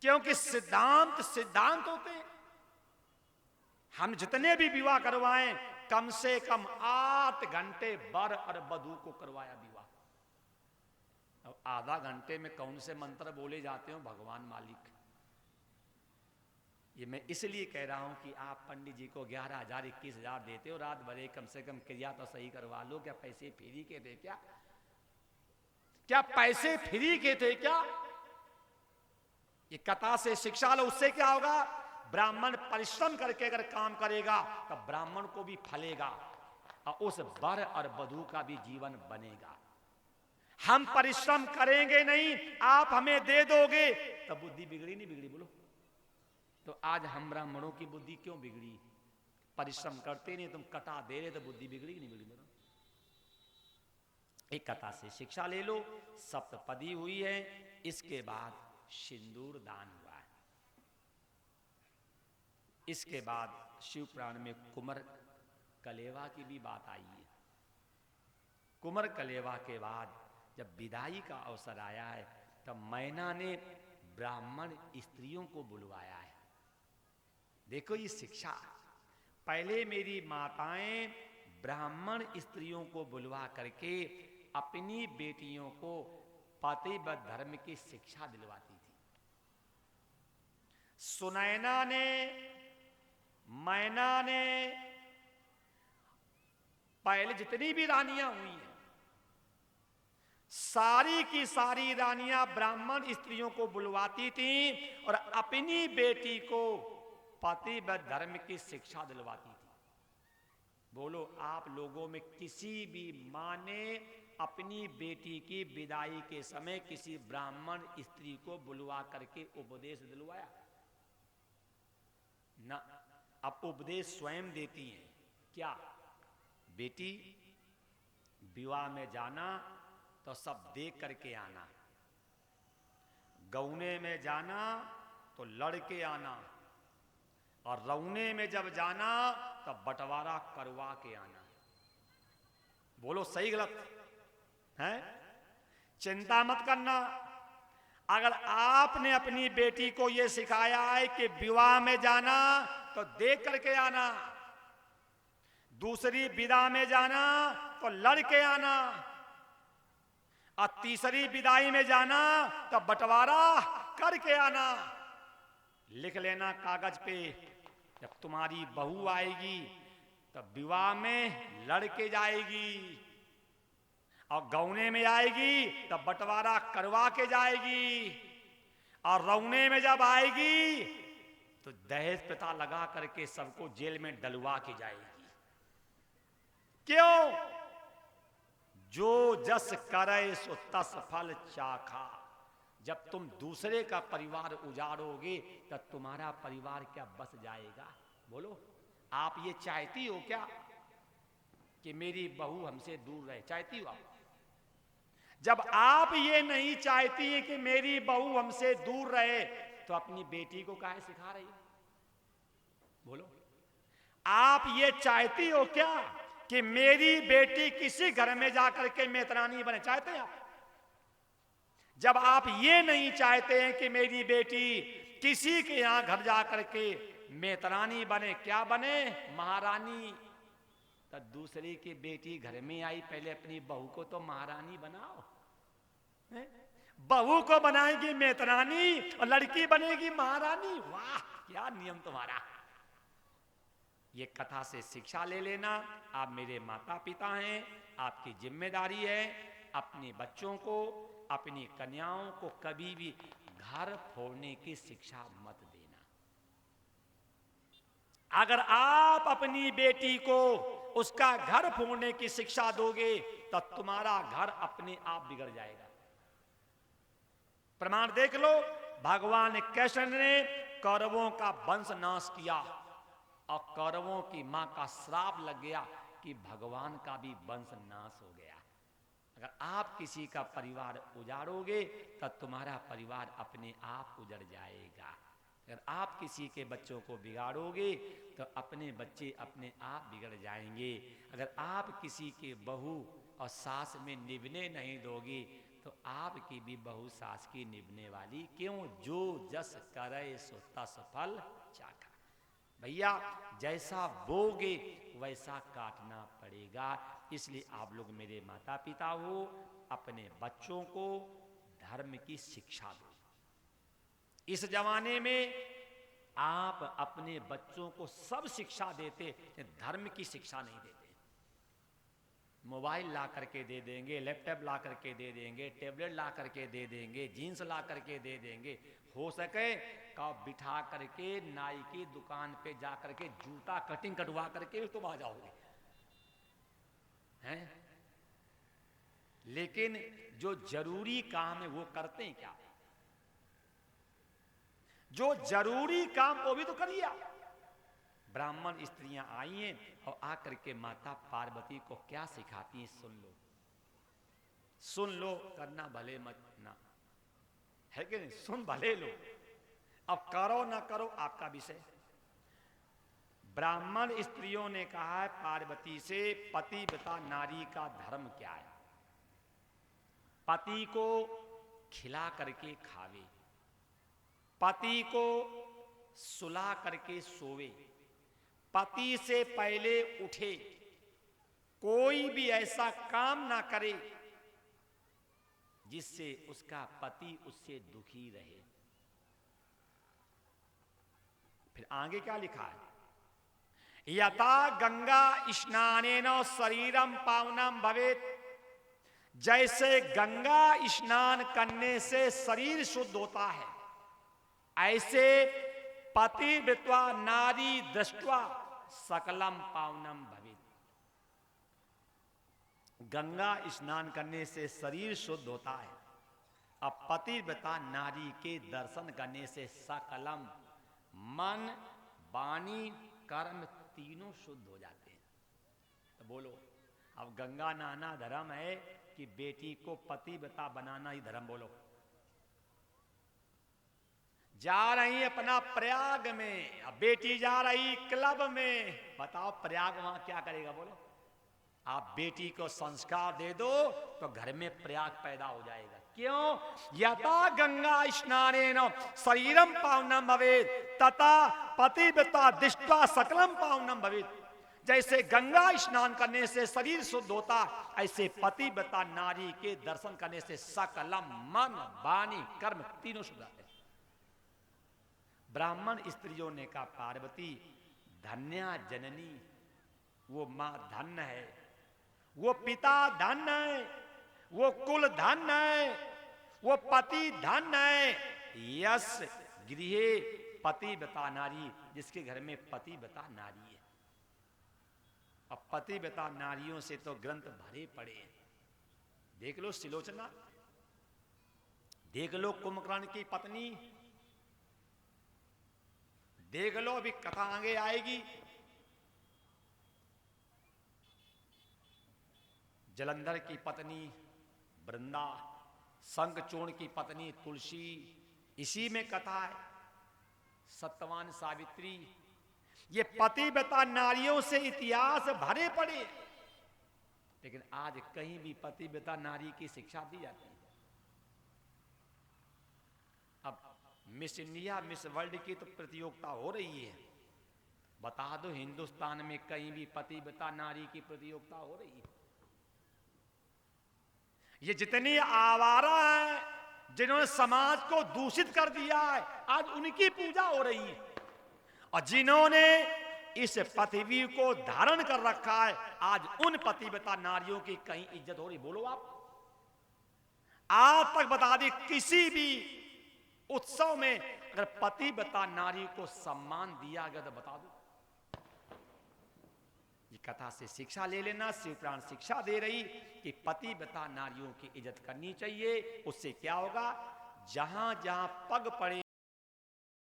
क्योंकि सिद्धांत सिद्धांत होते हैं। हम जितने भी विवाह करवाएं, कम से कम 8 घंटे वर और वधू को करवाया विवाह। अब आधा घंटे में कौन से मंत्र बोले जाते हो भगवान मालिक। ये मैं इसलिए कह रहा हूं कि आप पंडित जी को 11,000 21,000 देते हो, रात भर कम से कम क्रिया तो सही करवा लो। क्या पैसे फ्री के थे क्या? क्या पैसे फ्री के थे क्या? ये कथा से शिक्षा लो। उससे क्या होगा? ब्राह्मण परिश्रम करके अगर काम करेगा तो ब्राह्मण को भी फलेगा और उस वर और वधू का भी जीवन बनेगा। हम परिश्रम करेंगे नहीं, आप हमें दे दोगे तो बुद्धि बिगड़ी नहीं बिगड़ी? बोलो। तो आज हम ब्राह्मणों की बुद्धि क्यों बिगड़ी? परिश्रम करते नहीं, तुम कटा दे रहे तो बुद्धि बिगड़ी नहीं बिगड़ी? बोलो। एक कथा से शिक्षा ले लो। सप्तपदी हुई है, इसके बाद सिंदूर दान हुआ है। इसके बाद शिव पुराण में कुमार कलेवा की भी बात आई है। कुमार कलेवा के बाद जब विदाई का अवसर आया है तब मैना ने ब्राह्मण स्त्रियों को बुलवाया है। देखो ये शिक्षा। पहले मेरी माताएं ब्राह्मण स्त्रियों को बुलवा करके अपनी बेटियों को पतिव्रत धर्म की शिक्षा दिलवाती थी। सुनैना ने, मैना ने, पहले जितनी भी रानियां हुई हैं, सारी की सारी रानियां ब्राह्मण स्त्रियों को बुलवाती थी और अपनी बेटी को पतिव्रत धर्म की शिक्षा दिलवाती थी। बोलो, आप लोगों में किसी भी मां ने अपनी बेटी की विदाई के समय किसी ब्राह्मण स्त्री को बुलवा करके उपदेश दिलवाया? ना। अब उपदेश स्वयं देती हैं। क्या? बेटी, विवाह में जाना तो सब देख करके आना, गौने में जाना तो लड़के आना, और रौने में जब जाना तो बंटवारा करवा के आना। बोलो, सही गलत है? चिंता मत करना। अगर आपने अपनी बेटी को यह सिखाया है कि विवाह में जाना तो देख करके आना, दूसरी विदा में जाना तो लड़के आना, और तीसरी विदाई में जाना तो बंटवारा करके आना, लिख लेना कागज पे। जब तुम्हारी बहू आएगी तो विवाह में लड़के जाएगी, और गौने में आएगी तो बंटवारा करवा के जाएगी, और रौने में जब आएगी तो दहेज प्रथा लगा करके सबको जेल में डलवा के जाएगी। क्यों? जो जस करे सो तस फल चाखा। जब तुम दूसरे का परिवार उजाड़ोगे तो तुम्हारा परिवार क्या बस जाएगा? बोलो, आप ये चाहती हो क्या कि मेरी बहू हमसे दूर रहे? चाहती हो आप? जब आप ये नहीं चाहती हैं कि मेरी बहू हमसे दूर रहे तो अपनी बेटी को काहे सिखा रही हो? बोलो, आप ये चाहती हो क्या कि मेरी बेटी किसी घर में जाकर के मेतरानी बने? चाहते हैं आप? जब आप ये नहीं चाहते हैं कि मेरी बेटी किसी के यहां घर जाकर के मेतरानी बने, क्या बने? महारानी। तो दूसरे की बेटी घर में आई, पहले अपनी बहू को तो महारानी बनाओ। बहू को बनाएगी मेतरानी और लड़की बनेगी महारानी। वाह, क्या नियम तुम्हारा। ये कथा से शिक्षा ले लेना। आप मेरे माता पिता हैं, आपकी जिम्मेदारी है अपने बच्चों को, अपनी कन्याओं को कभी भी घर फोड़ने की शिक्षा मत देना। अगर आप अपनी बेटी को उसका घर फोड़ने की शिक्षा दोगे तो तुम्हारा घर अपने आप बिगड़ जाएगा। प्रमाण देख लो। भगवान कृष्ण ने कौरवों का वंश नाश किया और कौरवों की मां का श्राप लग गया कि भगवान का भी वंश नाश हो गया। अगर आप किसी का परिवार उजाड़ोगे तो तुम्हारा परिवार अपने आप उजड़ जाएगा। अगर आप किसी के बच्चों को बिगाड़ोगे तो अपने बच्चे अपने आप बिगड़ जाएंगे। अगर आप किसी के बहू और सास में निभने नहीं दोगे तो आपकी भी बहू सास की निभने वाली क्यों? जो जस करे सो तस फल चाखा। भैया जैसा बोगे वैसा काटना पड़ेगा। इसलिए आप लोग मेरे माता पिता हो, अपने बच्चों को धर्म की शिक्षा दो। इस जमाने में आप अपने बच्चों को सब शिक्षा देते, धर्म की शिक्षा नहीं देते। मोबाइल ला करके दे देंगे, लैपटॉप ला करके दे देंगे, टेबलेट ला करके दे देंगे, जीन्स ला करके दे देंगे। हो सके का बिठा करके नाई की दुकान पे जा करके जूता कटिंग कटवा करके तुम आ जाओगे, हैं? लेकिन जो जरूरी काम है वो करते हैं क्या? जो जरूरी काम वो भी तो करिए। ब्राह्मण स्त्रियां आई हैं और आकर के माता पार्वती को क्या सिखाती हैं, सुन लो, सुन लो, करना भले मत ना, है कि नहीं? सुन भले लो, अब करो ना करो आपका विषय। ब्राह्मण स्त्रियों ने कहा है पार्वती से, पतिव्रता नारी का धर्म क्या है? पति को खिला करके खावे, पति को सुला करके सोवे, पति से पहले उठे, कोई भी ऐसा काम ना करे जिससे उसका पति उससे दुखी रहे। फिर आगे क्या लिखा है? यथा गंगा स्नानेन शरीरम पावनम भवेत्, जैसे गंगा स्नान करने से शरीर शुद्ध होता है, ऐसे पतिव्रता नारी दृष्ट्वा सकलम पावनम भवेत्। गंगा स्नान करने से शरीर शुद्ध होता है, अब पतिव्रता नारी के दर्शन करने से सकलम, मन वाणी कर्म तीनों शुद्ध हो जाते हैं। तो बोलो अब गंगा नहाना धर्म है कि बेटी को पतिव्रता बनाना ही धर्म? बोलो। जा रही अपना प्रयाग में, अब बेटी जा रही क्लब में, बताओ प्रयाग वहां क्या करेगा? बोलो। आप बेटी को संस्कार दे दो तो घर में प्रयाग पैदा हो जाएगा। क्यों? यथा गंगा स्नानेन शरीरम पावनम भवेत् तथा पतिव्रता दृष्ट्वा सकलम पावनम भवेत्। जैसे गंगा स्नान करने से शरीर शुद्ध होता, ऐसे पतिव्रता नारी के दर्शन करने से सकलम, मन वाणी कर्म तीनों शुद्ध होते हैं। ब्राह्मण स्त्रियों ने कहा पार्वती धन्या जननी, वो मां धन्य है, वो पिता धन्य है, वो कुल धन्य है, वो पति धन्य है। यस गृहे पतिव्रता नारी, जिसके घर में पतिव्रता नारी है। अब पतिव्रता नारियों से तो ग्रंथ भरे पड़े हैं। देख लो सिलोचना, देख लो कुंभकर्ण की पत्नी, देख लो अभी कथा आगे आएगी। जलंधर की पत्नी वृंदा, शंखचूर्ण की पत्नी तुलसी, इसी में कथा है। सत्यवान सावित्री, ये पतिव्रता नारियों से इतिहास भरे पड़े, लेकिन आज कहीं भी पतिव्रता नारी की शिक्षा दी जाती है। अब मिस इंडिया मिस वर्ल्ड की तो प्रतियोगिता हो रही है, बता दो हिंदुस्तान में कहीं भी पतिव्रता नारी की प्रतियोगिता हो रही है? ये जितनी आवारा है, जिन्होंने समाज को दूषित कर दिया है, आज उनकी पूजा हो रही है। और जिन्होंने इस पृथ्वी को धारण कर रखा है, आज उन पतिव्रता नारियों की कहीं इज्जत हो रही? बोलो आप। आज तक बता दी किसी भी उत्सव में अगर पतिव्रता नारी को सम्मान दिया गया तो बता दो। ये कथा से शिक्षा ले लेना, शिवपुराण शिक्षा दे रही कि पतिव्रता नारियों की इज्जत करनी चाहिए। उससे क्या होगा? जहां जहां पग पड़े